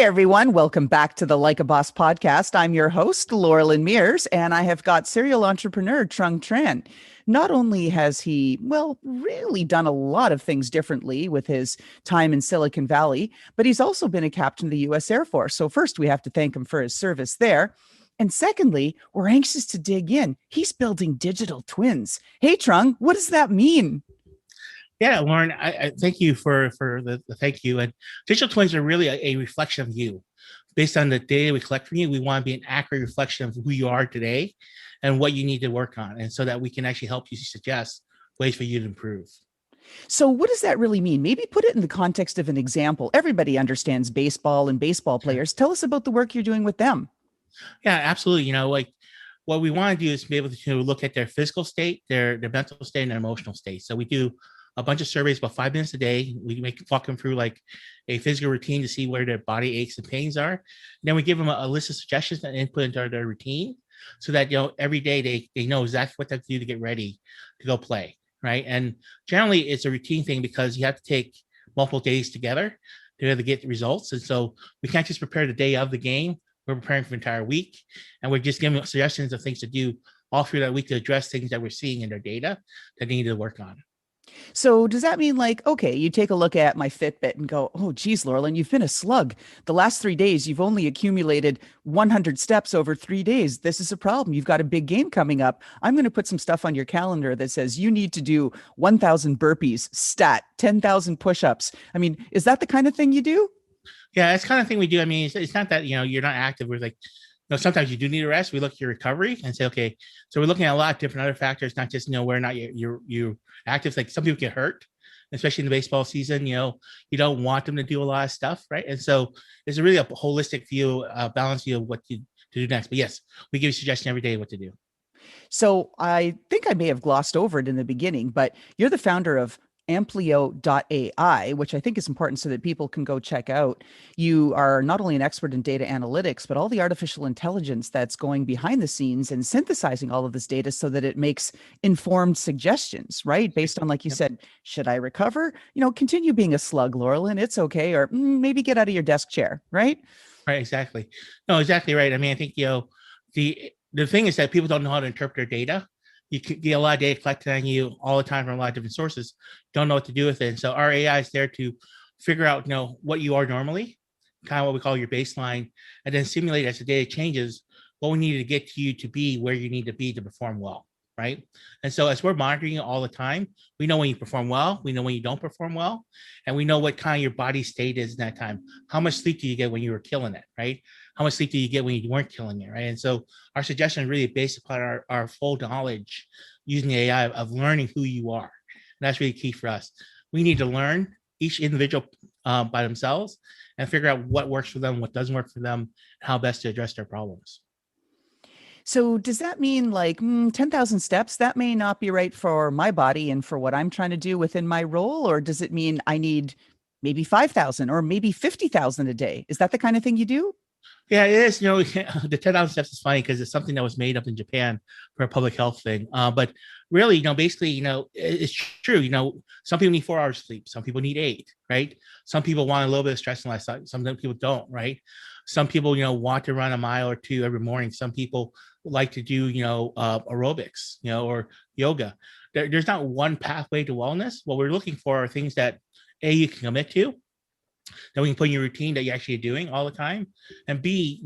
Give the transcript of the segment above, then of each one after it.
everyone. Welcome back to the Like a Boss podcast. I'm your host, Loralyn Mears, and I have got serial entrepreneur Trung Tran. Not only has he, really done a lot of things differently with his time in Silicon Valley, but he's also been a captain of the U.S. Air Force. So first, we have to thank him for his service there. And secondly, we're anxious to dig in. He's building digital twins. Hey, Trung, what does that mean? Yeah, Lauren, I thank you for the thank you. And digital twins are really a reflection of you. Based on the data we collect from you, we want to be an accurate reflection of who you are today and what you need to work on. And so that we can actually help you suggest ways for you to improve. So what does that really mean? Maybe put it in the context of an example. Everybody understands baseball and baseball players. Tell us about the work you're doing with them. Yeah, absolutely. Like what we want to do is be able to look at their physical state, their mental state, and their emotional state. So we do a bunch of surveys about 5 minutes a day. We walk them through like a physical routine to see where their body aches and pains are. And then we give them a list of suggestions and input into their routine so that, every day they know exactly what to do to get ready to go play, right? And generally it's a routine thing because you have to take multiple days together to get the results. And so we can't just prepare the day of the game. We're preparing for the entire week. And we're just giving suggestions of things to do all through that week to address things that we're seeing in their data that they need to work on. So does that mean okay, you take a look at my Fitbit and go, oh, geez, Loralyn, you've been a slug. The last 3 days, you've only accumulated 100 steps over 3 days. This is a problem. You've got a big game coming up. I'm going to put some stuff on your calendar that says you need to do 1,000 burpees, stat, 10,000 push-ups. I mean, is that the kind of thing you do? Yeah, that's the kind of thing we do. I mean, it's not that, you're not active. We're like, sometimes you do need a rest. We look at your recovery and say, okay, so we're looking at a lot of different other factors, not just, where or not you're active. Like some people get hurt, especially in the baseball season, you don't want them to do a lot of stuff, right? And so it's really a holistic view, balanced view of what to do next. But yes, we give you suggestions every day what to do. So I think I may have glossed over it in the beginning, but you're the founder of Amplio.ai, which I think is important so that people can go check out. You are not only an expert in data analytics, but all the artificial intelligence that's going behind the scenes and synthesizing all of this data so that it makes informed suggestions, right? Based on, like you said, should I recover? Continue being a slug, Loralyn. It's okay. Or maybe get out of your desk chair, right? Right, exactly. No, exactly right. I mean, I think, the thing is that people don't know how to interpret their data. You can get a lot of data collected on you all the time from a lot of different sources, don't know what to do with it. And so our AI is there to figure out, what you are normally, kind of what we call your baseline, and then simulate as the data changes, what we need to get to you to be where you need to be to perform well, right? And so as we're monitoring you all the time, we know when you perform well, we know when you don't perform well, and we know what kind of your body state is in that time. How much sleep do you get when you were killing it, right? How much sleep do you get when you weren't killing it, right? And so our suggestion is really based upon our full knowledge using the AI of learning who you are. And that's really key for us. We need to learn each individual by themselves and figure out what works for them, what doesn't work for them, and how best to address their problems. So does that mean 10,000 steps? That may not be right for my body and for what I'm trying to do within my role. Or does it mean I need maybe 5,000 or maybe 50,000 a day? Is that the kind of thing you do? Yeah, it is. The 10,000 steps is funny because it's something that was made up in Japan for a public health thing. But really, basically, it's true. Some people need 4 hours of sleep. Some people need 8, right? Some people want a little bit of stress in life. Some people don't, right? Some people, want to run a mile or two every morning. Some people like to do, aerobics, or yoga. There's not one pathway to wellness. What we're looking for are things that, A, you can commit to, that we can put in your routine that you're actually doing all the time, and B,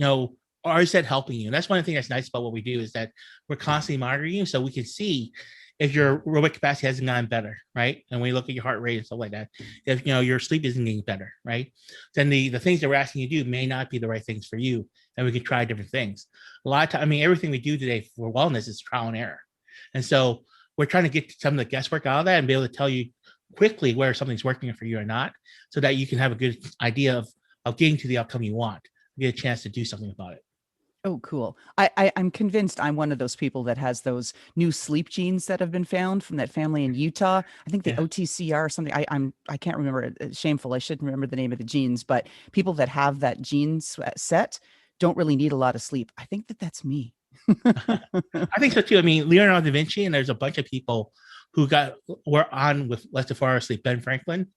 or is that helping you? And that's one of the things that's nice about what we do is that we're constantly monitoring you so we can see if your aerobic capacity hasn't gotten better, right? And when you look at your heart rate and stuff like that, if your sleep isn't getting better, right? Then the things that we're asking you to do may not be the right things for you, and we can try different things. A lot of time, I mean, everything we do today for wellness is trial and error, and so we're trying to get some of the guesswork out of that and be able to tell you quickly where something's working for you or not, so that you can have a good idea of getting to the outcome you want, get a chance to do something about it. Oh, cool. I'm convinced I'm one of those people that has those new sleep genes that have been found from that family in Utah. I think the Yeah. OTCR or something. I can't remember it. It's shameful. I should remember the name of the genes, but people that have that gene set don't really need a lot of sleep. I think that's me. I think so too. I mean, Leonardo da Vinci, and there's a bunch of people who were on with less than 4 hours sleep. Ben Franklin,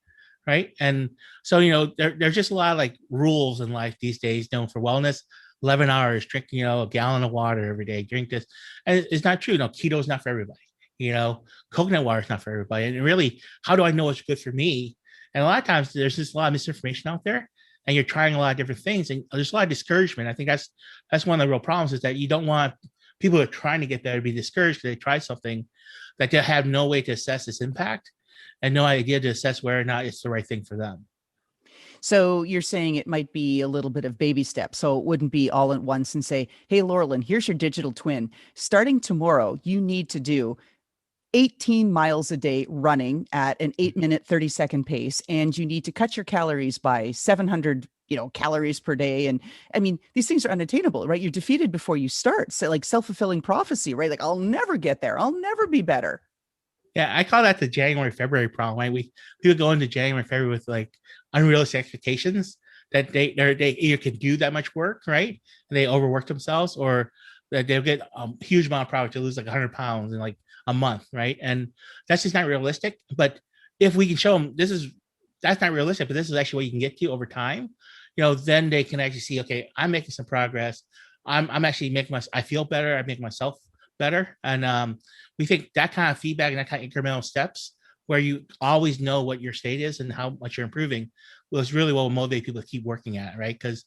right? And so, there's just a lot of like rules in life these days. For wellness, 11 hours, drink, a gallon of water every day, drink this. And it's not true. Keto is not for everybody. Coconut water is not for everybody. And really, how do I know what's good for me? And a lot of times there's just a lot of misinformation out there, and you're trying a lot of different things, and there's a lot of discouragement. I think that's one of the real problems, is that you don't want people who are trying to get better to be discouraged because they try something that they have no way to assess its impact and no idea to assess whether or not it's the right thing for them. So you're saying it might be a little bit of baby steps. So it wouldn't be all at once and say, hey, Loralyn, here's your digital twin. Starting tomorrow, you need to do 18 miles a day running at an 8-minute, 30-second pace. And you need to cut your calories by 700 calories per day. And I mean, these things are unattainable, right? You're defeated before you start. So like self-fulfilling prophecy, right? Like, I'll never get there. I'll never be better. Yeah, I call that the January February problem. Right? People go into January February with like unrealistic expectations that they either can do that much work, right, and they overwork themselves, or that they'll get a huge amount of product to lose like 100 pounds in like a month, right? And that's just not realistic. But if we can show them that's not realistic, but this is actually what you can get to over time, then they can actually see, okay, I'm making some progress. I'm actually making I feel better. I make myself better, and we think that kind of feedback and that kind of incremental steps where you always know what your state is and how much you're improving was really what will motivate people to keep working at it, right? Because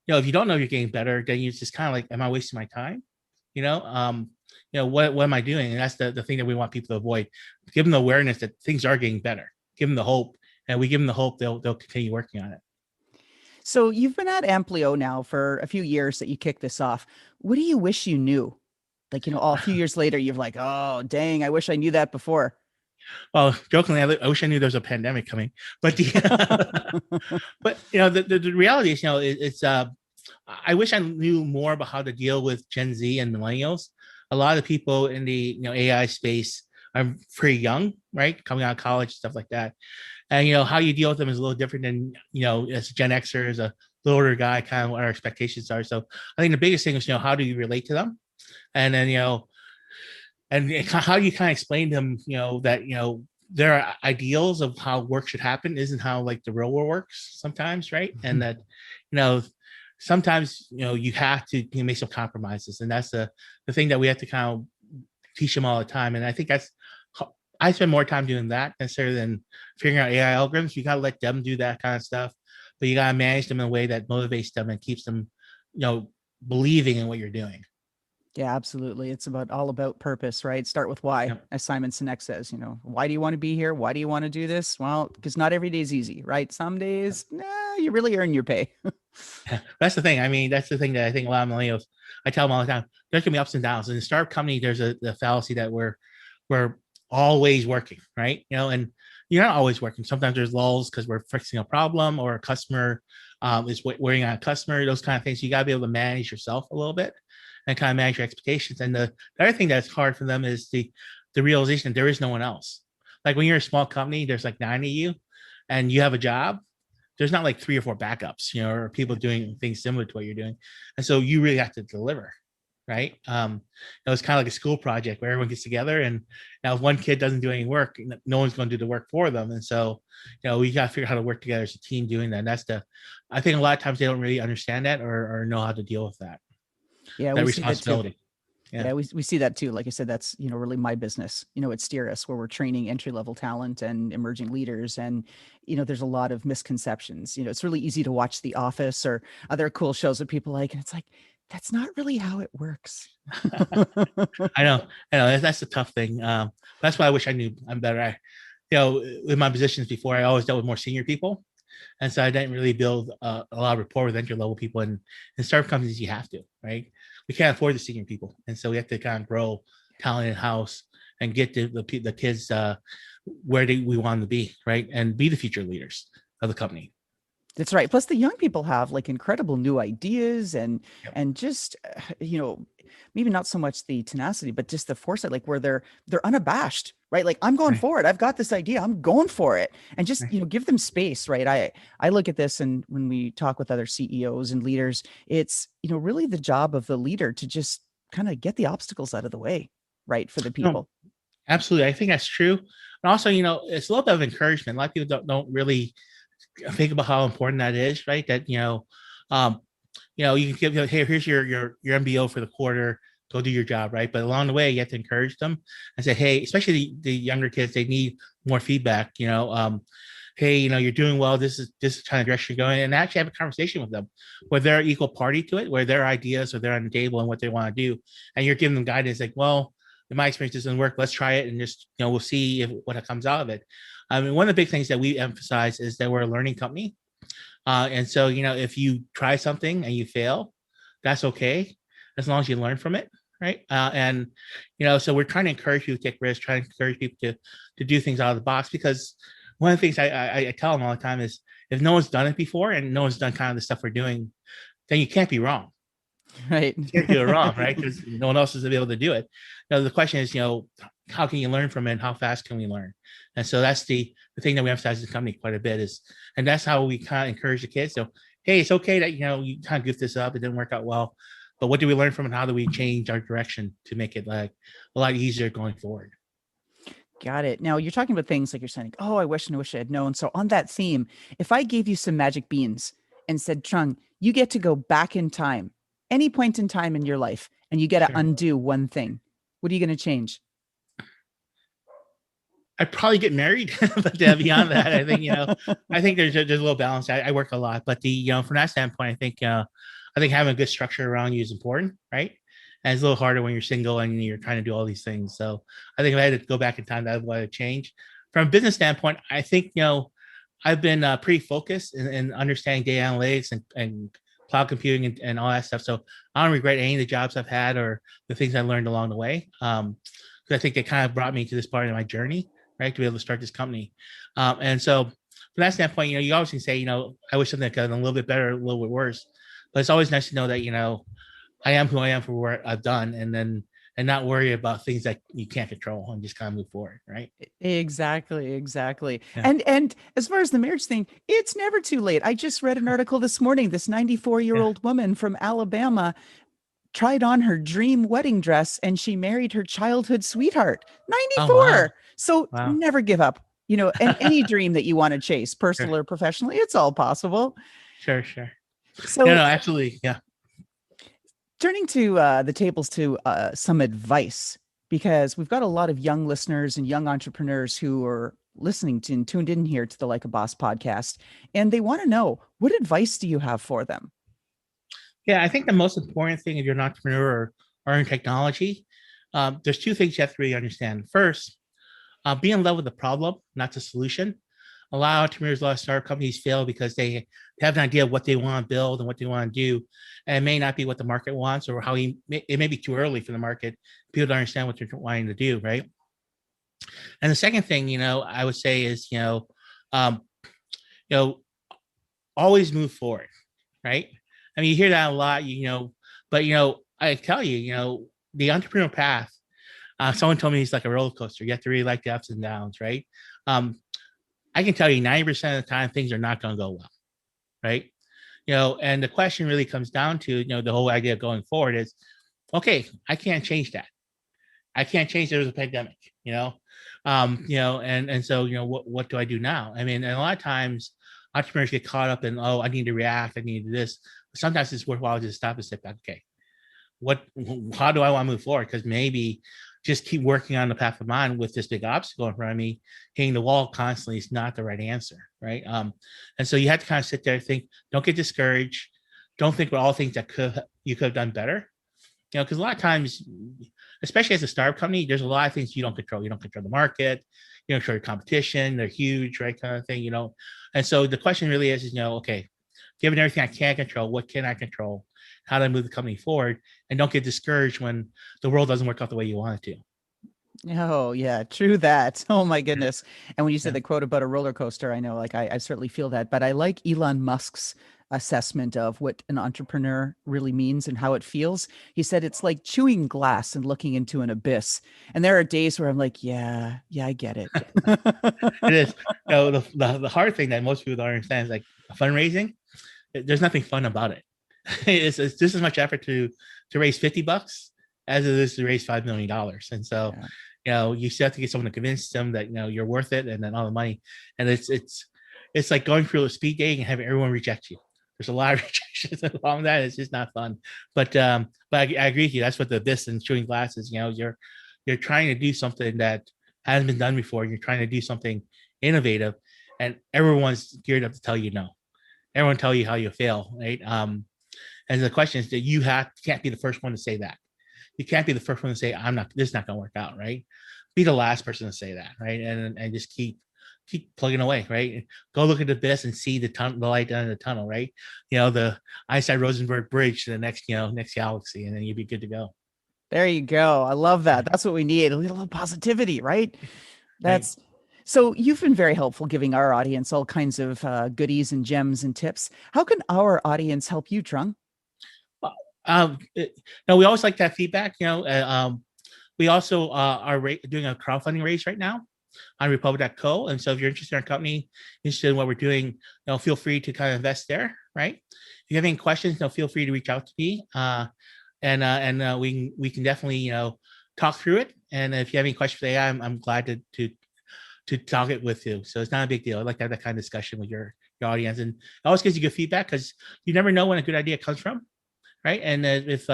if you don't know you're getting better, then you just kind of like, am I wasting my time? What am I doing? And that's the thing that we want people to avoid. Give them the awareness that things are getting better. Give them the hope, and we give them the hope they'll continue working on it. So you've been at Amplio now for a few years that you kicked this off. What do you wish you knew? Like, all a few years later, you're like, oh, dang, I wish I knew that before. Well, jokingly, I wish I knew there was a pandemic coming, but but the reality is, it's I wish I knew more about how to deal with Gen Z and millennials. A lot of the people in the AI space are pretty young, right, coming out of college, stuff like that, and how you deal with them is a little different than as a Gen Xer, as a little older guy, kind of what our expectations are. So I think the biggest thing is how do you relate to them, and then and how you kind of explain to them, that their ideals of how work should happen isn't how like the real world works sometimes, right? And that sometimes you have to make some compromises, and that's the thing that we have to kind of teach them all the time. And I think I spend more time doing that necessarily than figuring out AI algorithms. You got to let them do that kind of stuff, but you got to manage them in a way that motivates them and keeps them believing in what you're doing. Yeah, absolutely. It's all about purpose, right? Start with why, Yep. as Simon Sinek says, why do you want to be here? Why do you want to do this? Well, because not every day is easy, right? Some days, you really earn your pay. That's the thing. I mean, that's the thing that I think a lot of millennials, I tell them all the time, there's gonna be ups and downs. In a startup company, there's the fallacy that we're always working, right? And you're not always working. Sometimes there's lulls because we're fixing a problem or a customer is waiting on a customer, those kind of things. You got to be able to manage yourself a little bit and kind of manage your expectations. And the other thing that's hard for them is the realization that there is no one else. Like when you're a small company, there's like 9 of you and you have a job, there's not like 3 or 4 backups, or people doing things similar to what you're doing. And so you really have to deliver, right? It's kind of like a school project where everyone gets together, and now if one kid doesn't do any work, no one's going to do the work for them. And so, we got to figure out how to work together as a team doing that. And that's I think a lot of times they don't really understand that or know how to deal with that Yeah, that we see that too. responsibility. Yeah, we see that too. Like I said, that's, really my business, at Steer Us, where we're training entry level talent and emerging leaders. And, there's a lot of misconceptions. It's really easy to watch The Office or other cool shows that people like. And it's like, that's not really how it works. I know that's the tough thing. That's why I wish I knew I'm better. In my positions before, I always dealt with more senior people. And so I didn't really build a lot of rapport with entry level people. And in startup companies, you have to, right? We can't afford the senior people. And so we have to kind of grow talent in house and get the kids where we want them to be, right? And be the future leaders of the company. That's right. Plus, the young people have like incredible new ideas Yep. and just maybe not so much the tenacity, but just the foresight, like where they're unabashed, right? Like, I'm going Right. for it. I've got this idea. I'm going for it, and just Right. give them space, right? I look at this, and when we talk with other CEOs and leaders, it's really the job of the leader to just kind of get the obstacles out of the way, right, for the No, people. Absolutely. I think that's true. And also, it's a little bit of encouragement. A lot of people don't really think about how important that is, right? That, um, you can give, hey, here's your MBO for the quarter, go do your job, right? But along the way, you have to encourage them and say, hey, especially the younger kids, they need more feedback, hey, you're doing well. This is kind of direction you're going, and actually have a conversation with them where they're equal party to it, where their ideas are there on the table and what they want to do, and you're giving them guidance like, well, in my experience, this doesn't work. Let's try it, and just we'll see if what comes out of it. I mean, one of the big things that we emphasize is that we're a learning company, and so if you try something and you fail, that's okay, as long as you learn from it, right? And so we're trying to encourage people to take risks, trying to encourage people to do things out of the box, because one of the things I tell them all the time is, if no one's done it before and no one's done kind of the stuff we're doing, then you can't be wrong. Right. You can't do it wrong, right? Because no one else is able to do it. The question is, how can you learn from it, and how fast can we learn? And so that's the thing that we emphasize in the company quite a bit is, and that's how we kind of encourage the kids. So, hey, it's okay that you kind of goof this up, it didn't work out well, but what do we learn from it? How do we change our direction to make it like a lot easier going forward? Got it. Now you're talking about things like you're saying, oh, I wish and I wish I had known. So on that theme, if I gave you some magic beans and said, Trung, you get to go back in time, any point in time in your life, and you get to Sure. undo one thing, what are you going to change? I'd probably get married, but beyond that, I think there's a little balance. I work a lot, but from that standpoint, I think having a good structure around you is important, right? And it's a little harder when you're single and you're trying to do all these things. So I think if I had to go back in time, that would have change. From a business standpoint, I think I've been pretty focused in understanding data analytics and cloud computing and all that stuff. So I don't regret any of the jobs I've had or the things I learned along the way. Because I think they kind of brought me to this part of my journey, right, to be able to start this company. And so from that standpoint, you always can say, I wish something could have done a little bit better, a little bit worse. But it's always nice to know that, I am who I am for what I've done, and not worry about things that you can't control, and just kind of move forward, right? Exactly, exactly. Yeah. And as far as the marriage thing, it's never too late. I just read an article this morning. This 94-year-old Yeah. old woman from Alabama tried on her dream wedding dress and she married her childhood sweetheart. Oh, wow. 94. So Wow. never give up. And any dream that you want to chase, Sure. personal or professionally, it's all possible. Sure. Sure. No, So absolutely. Yeah. turning to the tables to some advice, because we've got a lot of young listeners and young entrepreneurs who are listening to and tuned in here to the Like a Boss podcast, and they want to know, what advice do you have for them? Yeah. I think the most important thing if you're an entrepreneur or in technology, there's two things you have to really understand. First, be in love with the problem, not the solution. A lot of entrepreneurs, a lot of startup companies fail because they have an idea of what they want to build and what they want to do, and it may not be what the market wants, or it may be too early for the market. People don't understand what they're wanting to do, right? And the second thing, I would say is, um, you know, always move forward, right? I mean, you hear that a lot, but I tell you, the entrepreneurial path. Someone told me it's like a roller coaster. You have to really like the ups and downs, right? Um, I can tell you 90% of the time things are not going to go well, right? And the question really comes down to, the whole idea of going forward is, okay, I can't change that. I can't change there's a pandemic, and so, what do I do now? I mean, and a lot of times entrepreneurs get caught up in, oh, I need to react, I need to do this. Sometimes it's worthwhile to just stop and step back. Okay, what how do I want to move forward? Because maybe just keep working on the path of mine with this big obstacle in front of me, hitting the wall constantly is not the right answer, right? And so you have to kind of sit there and think, don't get discouraged, don't think about all things that you could have done better, because a lot of times, especially as a startup company, there's a lot of things you don't control. You don't control the market, you don't control your competition, they're huge, right? Kind of thing, and so the question really is, okay, given everything I can't control, what can I control? How do I move the company forward? And don't get discouraged when the world doesn't work out the way you want it to. Oh, yeah, true that. Oh my goodness. And when you said Yeah. the quote about a roller coaster, I know, like, I certainly feel that, but I like Elon Musk's assessment of what an entrepreneur really means and how it feels. He said it's like chewing glass and looking into an abyss. And there are days where I'm like, yeah, yeah, I get it. It is. The hard thing that most people don't understand is like fundraising. There's nothing fun about it. It's just as much effort to raise $50 as it is to raise $5 million. And so, Yeah. You still have to get someone to convince them that you're worth it, and then all the money. And it's like going through a speed dating and having everyone reject you. There's a lot of rejections along that. It's just not fun. But I agree with you. That's what the this and chewing glasses. You're trying to do something that hasn't been done before. You're trying to do something innovative, and everyone's geared up to tell you no. Everyone tell you how you fail, right? And the question is that can't be the first one to say that. You can't be the first one to say I'm not. This is not going to work out, right? Be the last person to say that, right? And just keep plugging away, right? Go look at the abyss and see the light down in the tunnel, right? The Einstein Rosenberg bridge to the next galaxy, and then you'd be good to go. There you go. I love that. That's what we need. A little positivity, right? Right. That's so you've been very helpful giving our audience all kinds of goodies and gems and tips. How can our audience help you, Trung? Well, no, we always like that feedback. We also are doing a crowdfunding race right now on Republic.co. And so if you're interested in our company, interested in what we're doing, feel free to kind of invest there, right? If you have any questions, feel free to reach out to me. And we can definitely talk through it. And if you have any questions for AI, I'm glad to talk it with you. So it's not a big deal. I like to have that kind of discussion with your audience, and it always gives you good feedback because you never know when a good idea comes from, right? And if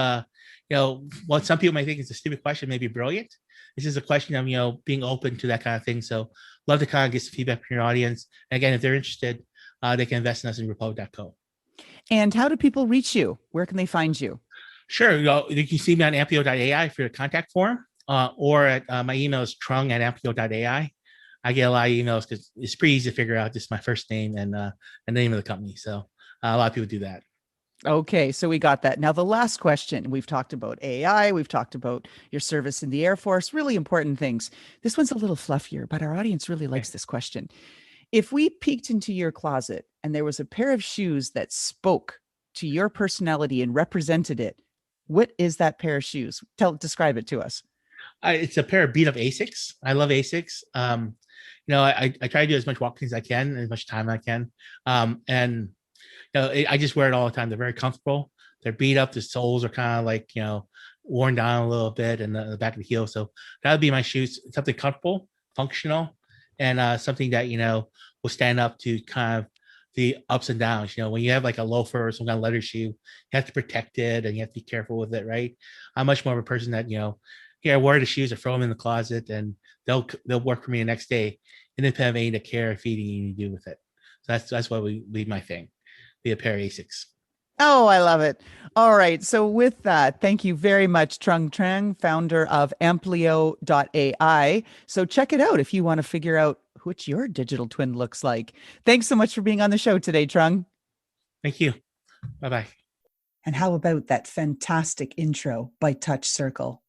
what some people might think is a stupid question, may be brilliant. This is a question of being open to that kind of thing. So love to kind of get some feedback from your audience. And again, if they're interested, they can invest in us in Republic.co. And how do people reach you? Where can they find you? Sure. You can see me on Amplio.ai for the contact form, or at my email is trung@amplio.ai. I get a lot of emails because it's pretty easy to figure out just my first name and the name of the company. So a lot of people do that. Okay, so we got that. Now, the last question. We've talked about AI, we've talked about your service in the Air Force, really important things. This one's a little fluffier, but our audience really Okay. likes this question. If we peeked into your closet and there was a pair of shoes that spoke to your personality and represented it, what is that pair of shoes? Describe it to us. It's a pair of beat up Asics. I love Asics. I try to do as much walking as I can, as much time as I can. And I just wear it all the time. They're very comfortable. They're beat up. The soles are kind of like, worn down a little bit, and the back of the heel. So that would be my shoes. Something comfortable, functional, and something that, will stand up to kind of the ups and downs. When you have like a loafer or some kind of leather shoe, you have to protect it and you have to be careful with it, right? I'm much more of a person that, here, I wear the shoes or throw them in the closet, and they'll work for me the next day, independent of any care or feeding you do with it. So that's why we lead my thing. Be a pair of Asics. Oh, I love it. All right. So, with that, thank you very much, Trung Tran, founder of Amplio.ai. So, check it out if you want to figure out what your digital twin looks like. Thanks so much for being on the show today, Trung. Thank you. Bye bye. And how about that fantastic intro by Touch Circle?